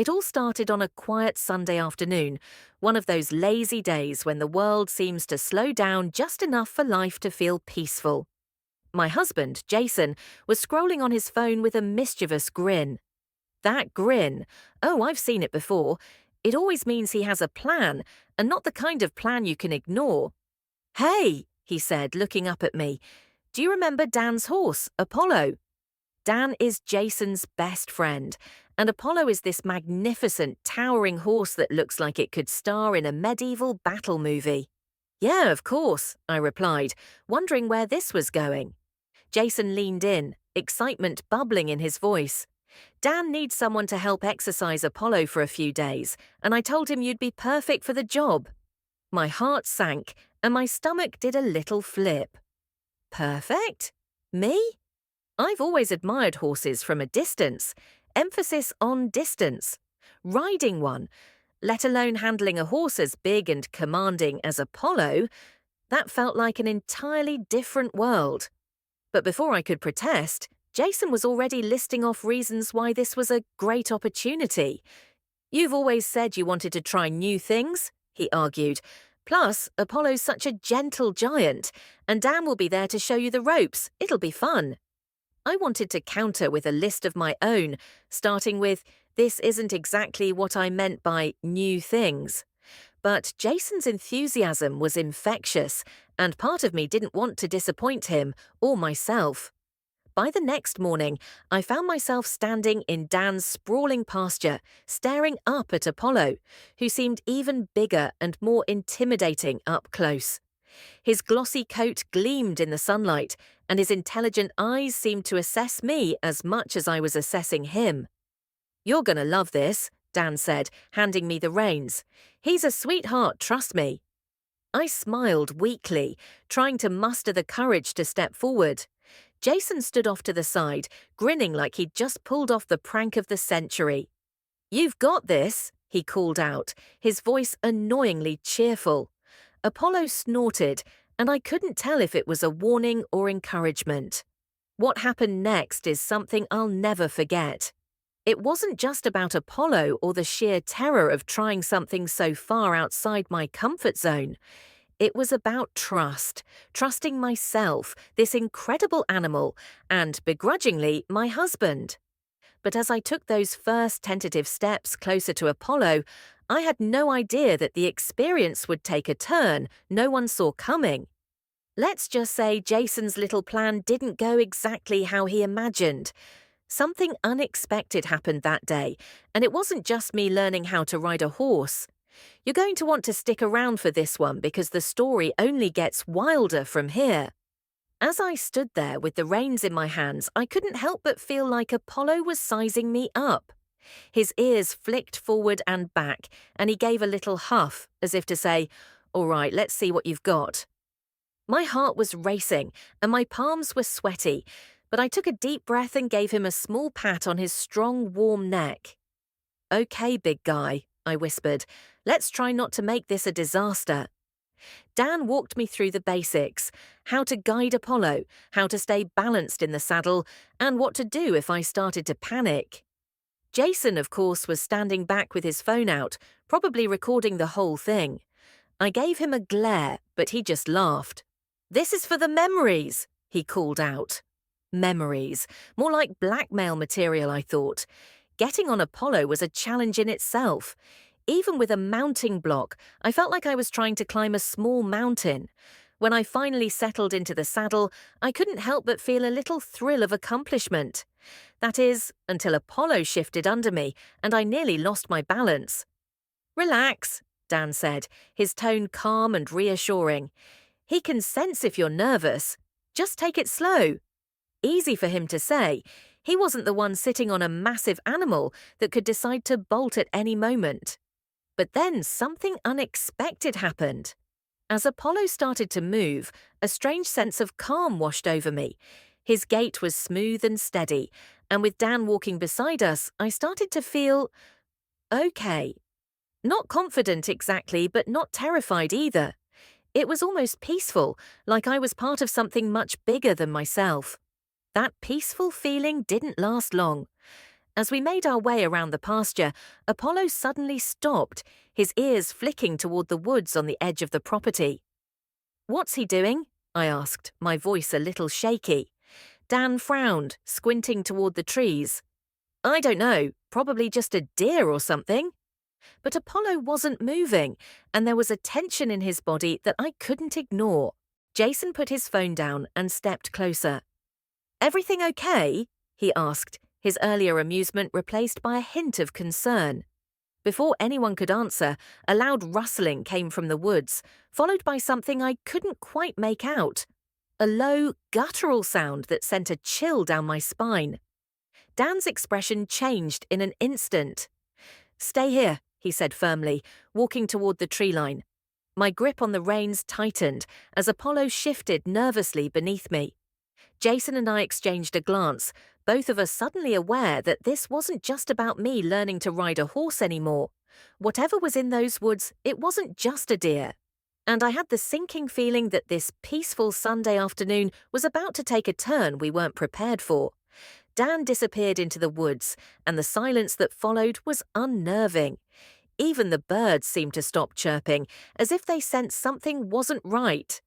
It all started on a quiet Sunday afternoon, one of those lazy days when the world seems to slow down just enough for life to feel peaceful. My husband, Jason, was scrolling on his phone with a mischievous grin. That grin, oh, I've seen it before. It always means he has a plan, and not the kind of plan you can ignore. "Hey," he said, looking up at me. "Do you remember Dan's horse, Apollo?" Dan is Jason's best friend, and Apollo is this magnificent, towering horse that looks like it could star in a medieval battle movie. "Yeah, of course," I replied, wondering where this was going. Jason leaned in, excitement bubbling in his voice. "Dan needs someone to help exercise Apollo for a few days, and I told him you'd be perfect for the job." My heart sank, and my stomach did a little flip. Perfect? Me? I've always admired horses from a distance. Emphasis on distance. Riding one, let alone handling a horse as big and commanding as Apollo, that felt like an entirely different world. But before I could protest, Jason was already listing off reasons why this was a great opportunity. "You've always said you wanted to try new things," he argued. "Plus, Apollo's such a gentle giant, and Dan will be there to show you the ropes. It'll be fun." I wanted to counter with a list of my own, starting with, "This isn't exactly what I meant by new things." But Jason's enthusiasm was infectious, and part of me didn't want to disappoint him or myself. By the next morning, I found myself standing in Dan's sprawling pasture, staring up at Apollo, who seemed even bigger and more intimidating up close. His glossy coat gleamed in the sunlight, and his intelligent eyes seemed to assess me as much as I was assessing him. "You're gonna love this," Dan said, handing me the reins. "He's a sweetheart, trust me." I smiled weakly, trying to muster the courage to step forward. Jason stood off to the side, grinning like he'd just pulled off the prank of the century. "You've got this," he called out, his voice annoyingly cheerful. Apollo snorted, and I couldn't tell if it was a warning or encouragement. What happened next is something I'll never forget. It wasn't just about Apollo or the sheer terror of trying something so far outside my comfort zone. It was about trust, trusting myself, this incredible animal, and, begrudgingly, my husband. But as I took those first tentative steps closer to Apollo, I had no idea that the experience would take a turn no one saw coming. Let's just say Jason's little plan didn't go exactly how he imagined. Something unexpected happened that day, and it wasn't just me learning how to ride a horse. You're going to want to stick around for this one because the story only gets wilder from here. As I stood there with the reins in my hands, I couldn't help but feel like Apollo was sizing me up. His ears flicked forward and back, and he gave a little huff, as if to say, "All right, let's see what you've got." My heart was racing, and my palms were sweaty, but I took a deep breath and gave him a small pat on his strong, warm neck. "Okay, big guy," I whispered. "Let's try not to make this a disaster." Dan walked me through the basics: how to guide Apollo, how to stay balanced in the saddle, and what to do if I started to panic. Jason, of course, was standing back with his phone out, probably recording the whole thing. I gave him a glare, but he just laughed. "This is for the memories," he called out. Memories. More like blackmail material, I thought. Getting on Apollo was a challenge in itself. Even with a mounting block, I felt like I was trying to climb a small mountain. When I finally settled into the saddle, I couldn't help but feel a little thrill of accomplishment. That is, until Apollo shifted under me, and I nearly lost my balance. "Relax," Dan said, his tone calm and reassuring. "He can sense if you're nervous. Just take it slow." Easy for him to say. He wasn't the one sitting on a massive animal that could decide to bolt at any moment. But then something unexpected happened. As Apollo started to move, a strange sense of calm washed over me. His gait was smooth and steady, and with Dan walking beside us, I started to feel okay. Not confident exactly, but not terrified either. It was almost peaceful, like I was part of something much bigger than myself. That peaceful feeling didn't last long. As we made our way around the pasture, Apollo suddenly stopped, his ears flicking toward the woods on the edge of the property. "What's he doing?" I asked, my voice a little shaky. Dan frowned, squinting toward the trees. "I don't know, probably just a deer or something." But Apollo wasn't moving, and there was a tension in his body that I couldn't ignore. Jason put his phone down and stepped closer. "Everything okay?" he asked, his earlier amusement replaced by a hint of concern. Before anyone could answer, a loud rustling came from the woods, followed by something I couldn't quite make out. A low, guttural sound that sent a chill down my spine. Dan's expression changed in an instant. "Stay here," he said firmly, walking toward the tree line. My grip on the reins tightened as Apollo shifted nervously beneath me. Jason and I exchanged a glance, both of us suddenly aware that this wasn't just about me learning to ride a horse anymore. Whatever was in those woods, it wasn't just a deer. And I had the sinking feeling that this peaceful Sunday afternoon was about to take a turn we weren't prepared for. Dan disappeared into the woods, and the silence that followed was unnerving. Even the birds seemed to stop chirping, as if they sensed something wasn't right.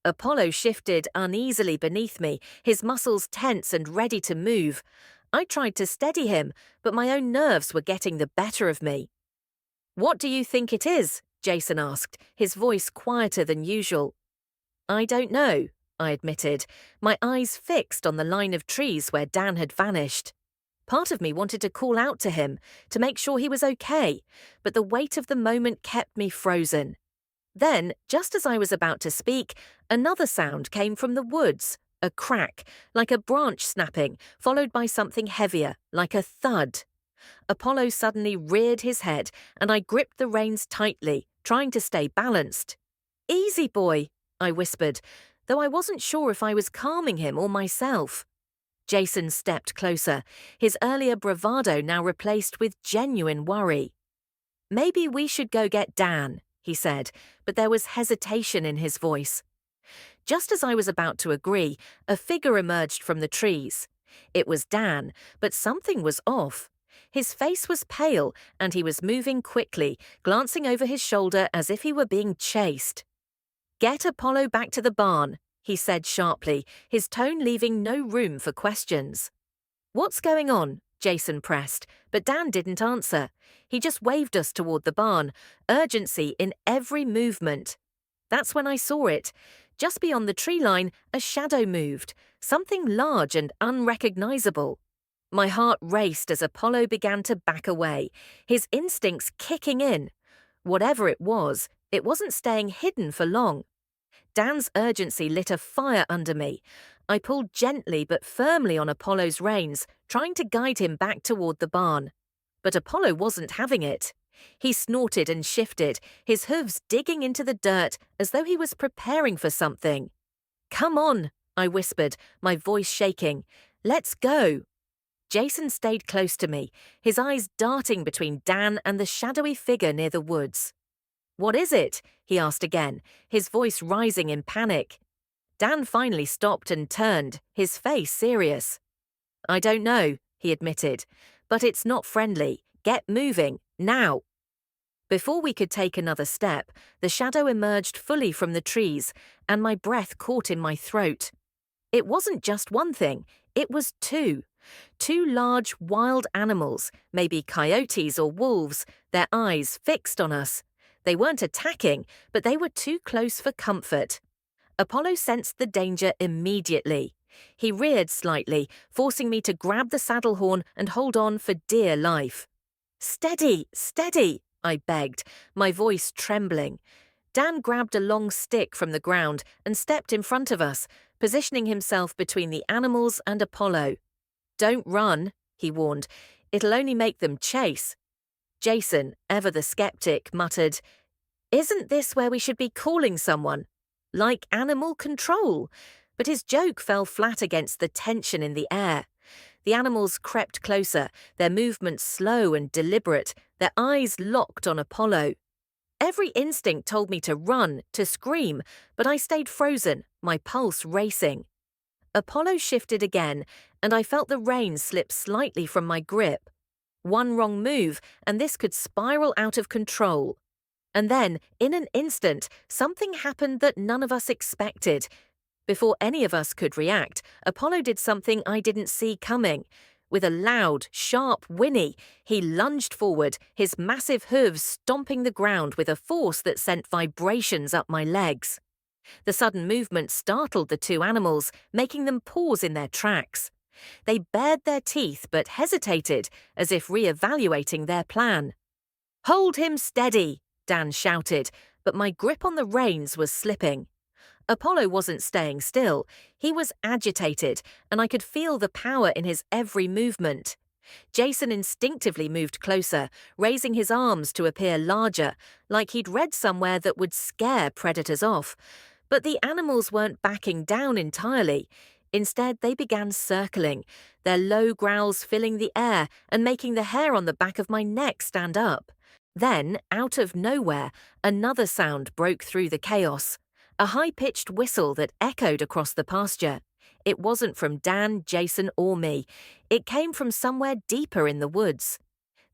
Apollo shifted uneasily beneath me, his muscles tense and ready to move. I tried to steady him, but my own nerves were getting the better of me. "What do you think it is?" Jason asked, his voice quieter than usual. "I don't know," I admitted, my eyes fixed on the line of trees where Dan had vanished. Part of me wanted to call out to him, to make sure he was okay, but the weight of the moment kept me frozen. Then, just as I was about to speak, another sound came from the woods, a crack, like a branch snapping, followed by something heavier, like a thud. Apollo suddenly reared his head, and I gripped the reins tightly, trying to stay balanced. "Easy, boy," I whispered, though I wasn't sure if I was calming him or myself. Jason stepped closer, his earlier bravado now replaced with genuine worry. "Maybe we should go get Dan," he said, but there was hesitation in his voice. Just as I was about to agree, a figure emerged from the trees. It was Dan, but something was off. His face was pale, and he was moving quickly, glancing over his shoulder as if he were being chased. "Get Apollo back to the barn," he said sharply, his tone leaving no room for questions. "What's going on?" Jason pressed, but Dan didn't answer. He just waved us toward the barn, urgency in every movement. That's when I saw it. Just beyond the tree line, a shadow moved, something large and unrecognizable. My heart raced as Apollo began to back away, his instincts kicking in. Whatever it wasn't staying hidden for long. Dan's urgency lit a fire under me. I pulled gently but firmly on Apollo's reins, trying to guide him back toward the barn. But Apollo wasn't having it. He snorted and shifted, his hooves digging into the dirt as though he was preparing for something. "Come on," I whispered, my voice shaking. "Let's go." Jason stayed close to me, his eyes darting between Dan and the shadowy figure near the woods. "What is it?" he asked again, his voice rising in panic. Dan finally stopped and turned, his face serious. "I don't know," he admitted, "but it's not friendly. Get moving, now." Before we could take another step, the shadow emerged fully from the trees, and my breath caught in my throat. It wasn't just one thing, it was two. Two large, wild animals, maybe coyotes or wolves, their eyes fixed on us. They weren't attacking, but they were too close for comfort. Apollo sensed the danger immediately. He reared slightly, forcing me to grab the saddle horn and hold on for dear life. "Steady, steady," I begged, my voice trembling. Dan grabbed a long stick from the ground and stepped in front of us, positioning himself between the animals and Apollo. "Don't run," he warned. "It'll only make them chase." Jason, ever the skeptic, muttered, "Isn't this where we should be calling someone? Like animal control?" But his joke fell flat against the tension in the air. The animals crept closer, their movements slow and deliberate, their eyes locked on Apollo. Every instinct told me to run, to scream, but I stayed frozen, my pulse racing. Apollo shifted again, and I felt the reins slip slightly from my grip. One wrong move, and this could spiral out of control. And then, in an instant, something happened that none of us expected. Before any of us could react, Apollo did something I didn't see coming. With a loud, sharp whinny, he lunged forward, his massive hooves stomping the ground with a force that sent vibrations up my legs. The sudden movement startled the two animals, making them pause in their tracks. They bared their teeth but hesitated, as if re-evaluating their plan. "Hold him steady!" Dan shouted, but my grip on the reins was slipping. Apollo wasn't staying still. He was agitated, and I could feel the power in his every movement. Jason instinctively moved closer, raising his arms to appear larger, like he'd read somewhere that would scare predators off. But the animals weren't backing down entirely. Instead, they began circling, their low growls filling the air and making the hair on the back of my neck stand up. Then, out of nowhere, another sound broke through the chaos. A high-pitched whistle that echoed across the pasture. It wasn't from Dan, Jason, or me. It came from somewhere deeper in the woods.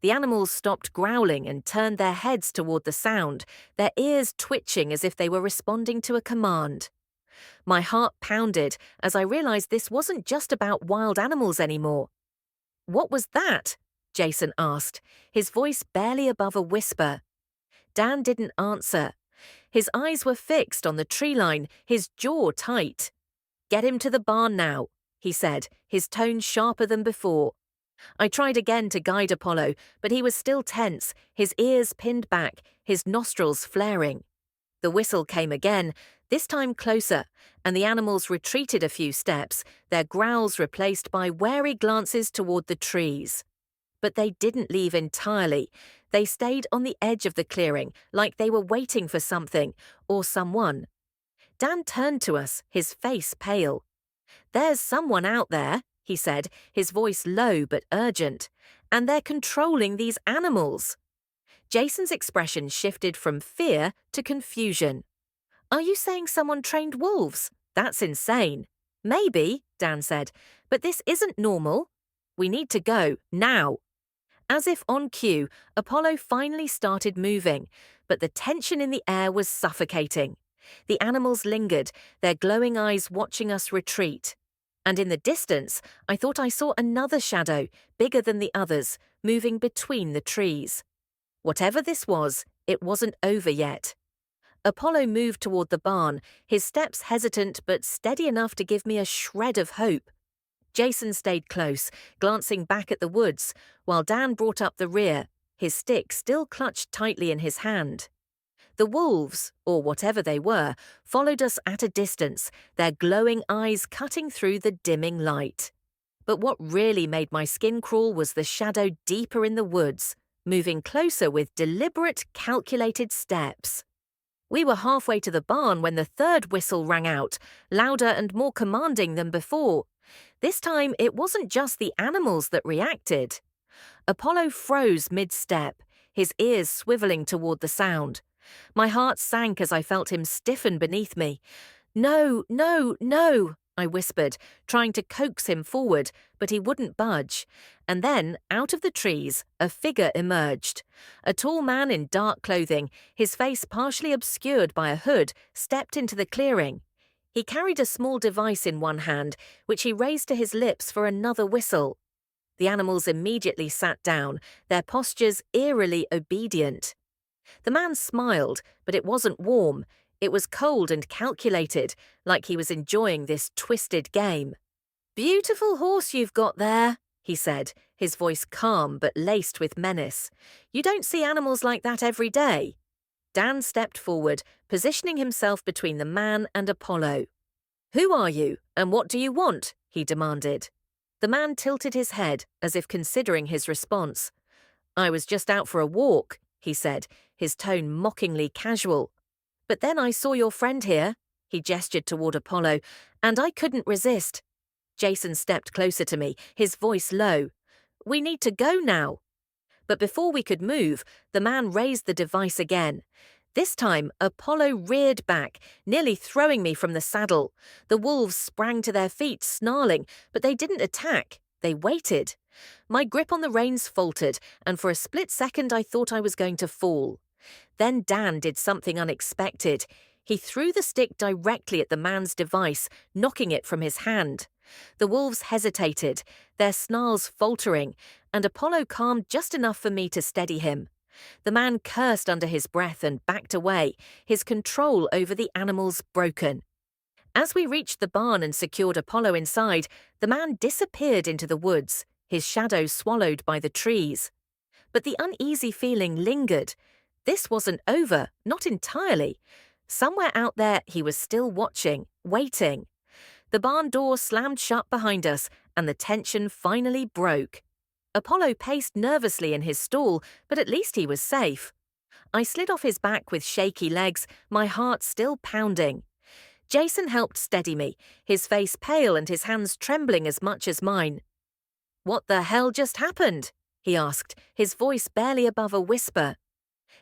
The animals stopped growling and turned their heads toward the sound, their ears twitching as if they were responding to a command. My heart pounded as I realized this wasn't just about wild animals anymore. "What was that?" Jason asked, his voice barely above a whisper. Dan didn't answer. His eyes were fixed on the tree line, his jaw tight. "Get him to the barn now," he said, his tone sharper than before. I tried again to guide Apollo, but he was still tense, his ears pinned back, his nostrils flaring. The whistle came again, this time closer, and the animals retreated a few steps, their growls replaced by wary glances toward the trees. But they didn't leave entirely. They stayed on the edge of the clearing, like they were waiting for something, or someone. Dan turned to us, his face pale. "There's someone out there," he said, his voice low but urgent, "and they're controlling these animals." Jason's expression shifted from fear to confusion. "Are you saying someone trained wolves? That's insane." "Maybe," Dan said, "but this isn't normal. We need to go, now." As if on cue, Apollo finally started moving, but the tension in the air was suffocating. The animals lingered, their glowing eyes watching us retreat. And in the distance, I thought I saw another shadow, bigger than the others, moving between the trees. Whatever this was, it wasn't over yet. Apollo moved toward the barn, his steps hesitant but steady enough to give me a shred of hope. Jason stayed close, glancing back at the woods, while Dan brought up the rear, his stick still clutched tightly in his hand. The wolves, or whatever they were, followed us at a distance, their glowing eyes cutting through the dimming light. But what really made my skin crawl was the shadow deeper in the woods, moving closer with deliberate, calculated steps. We were halfway to the barn when the third whistle rang out, louder and more commanding than before. This time, it wasn't just the animals that reacted. Apollo froze mid-step, his ears swiveling toward the sound. My heart sank as I felt him stiffen beneath me. "No, no, no," I whispered, trying to coax him forward, but he wouldn't budge. And then, out of the trees, a figure emerged. A tall man in dark clothing, his face partially obscured by a hood, stepped into the clearing. He carried a small device in one hand, which he raised to his lips for another whistle. The animals immediately sat down, their postures eerily obedient. The man smiled, but it wasn't warm. It was cold and calculated, like he was enjoying this twisted game. "Beautiful horse you've got there," he said, his voice calm but laced with menace. "You don't see animals like that every day." Dan stepped forward, positioning himself between the man and Apollo. "Who are you, and what do you want?" he demanded. The man tilted his head, as if considering his response. "I was just out for a walk," he said, his tone mockingly casual. "But then I saw your friend here," he gestured toward Apollo, "and I couldn't resist." Jason stepped closer to me, his voice low. "We need to go now." But before we could move, the man raised the device again. This time, Apollo reared back, nearly throwing me from the saddle. The wolves sprang to their feet, snarling, but they didn't attack. They waited. My grip on the reins faltered, and for a split second I thought I was going to fall. Then Dan did something unexpected. He threw the stick directly at the man's device, knocking it from his hand. The wolves hesitated, their snarls faltering, and Apollo calmed just enough for me to steady him. The man cursed under his breath and backed away, his control over the animals broken. As we reached the barn and secured Apollo inside, the man disappeared into the woods, his shadow swallowed by the trees. But the uneasy feeling lingered. This wasn't over, not entirely. Somewhere out there he was still watching, waiting. The barn door slammed shut behind us, and the tension finally broke. Apollo paced nervously in his stall, but at least he was safe. I slid off his back with shaky legs, my heart still pounding. Jason helped steady me, his face pale and his hands trembling as much as mine. "What the hell just happened?" he asked, his voice barely above a whisper.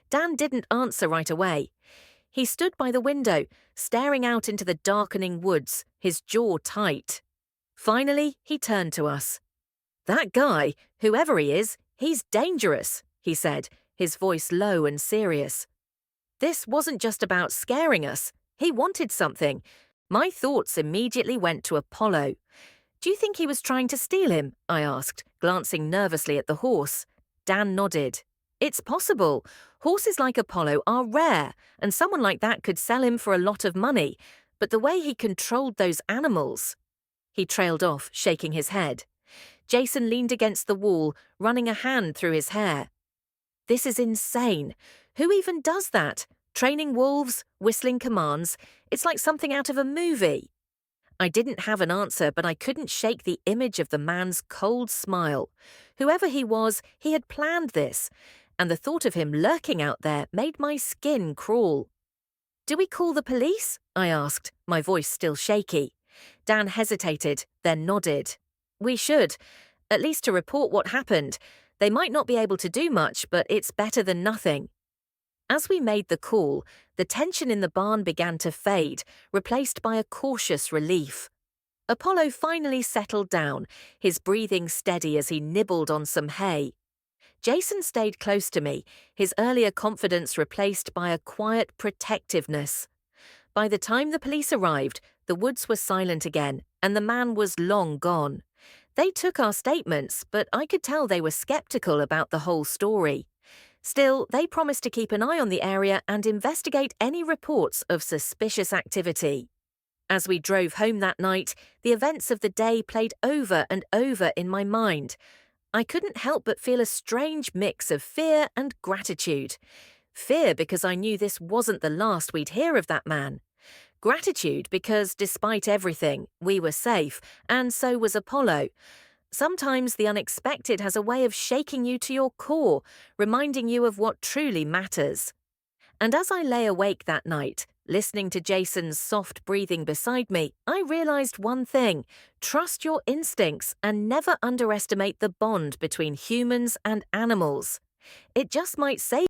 Dan didn't answer right away. He stood by the window, staring out into the darkening woods, his jaw tight. Finally, he turned to us. "That guy, whoever he is, he's dangerous," he said, his voice low and serious. This wasn't just about scaring us. He wanted something. My thoughts immediately went to Apollo. "Do you think he was trying to steal him?" I asked, glancing nervously at the horse. Dan nodded. "It's possible. Horses like Apollo are rare, and someone like that could sell him for a lot of money. But the way he controlled those animals—" He trailed off, shaking his head. Jason leaned against the wall, running a hand through his hair. "This is insane. Who even does that? Training wolves, whistling commands. It's like something out of a movie." I didn't have an answer, but I couldn't shake the image of the man's cold smile. Whoever he was, he had planned this, and the thought of him lurking out there made my skin crawl. "Do we call the police?" I asked, my voice still shaky. Dan hesitated, then nodded. "We should, at least to report what happened. They might not be able to do much, but it's better than nothing." As we made the call, the tension in the barn began to fade, replaced by a cautious relief. Apollo finally settled down, his breathing steady as he nibbled on some hay. Jason stayed close to me, his earlier confidence replaced by a quiet protectiveness. By the time the police arrived, the woods were silent again, and the man was long gone. They took our statements, but I could tell they were skeptical about the whole story. Still, they promised to keep an eye on the area and investigate any reports of suspicious activity. As we drove home that night, the events of the day played over and over in my mind. I couldn't help but feel a strange mix of fear and gratitude. Fear because I knew this wasn't the last we'd hear of that man. Gratitude because, despite everything, we were safe, and so was Apollo. Sometimes the unexpected has a way of shaking you to your core, reminding you of what truly matters. And as I lay awake that night, listening to Jason's soft breathing beside me, I realized one thing: trust your instincts and never underestimate the bond between humans and animals. It just might save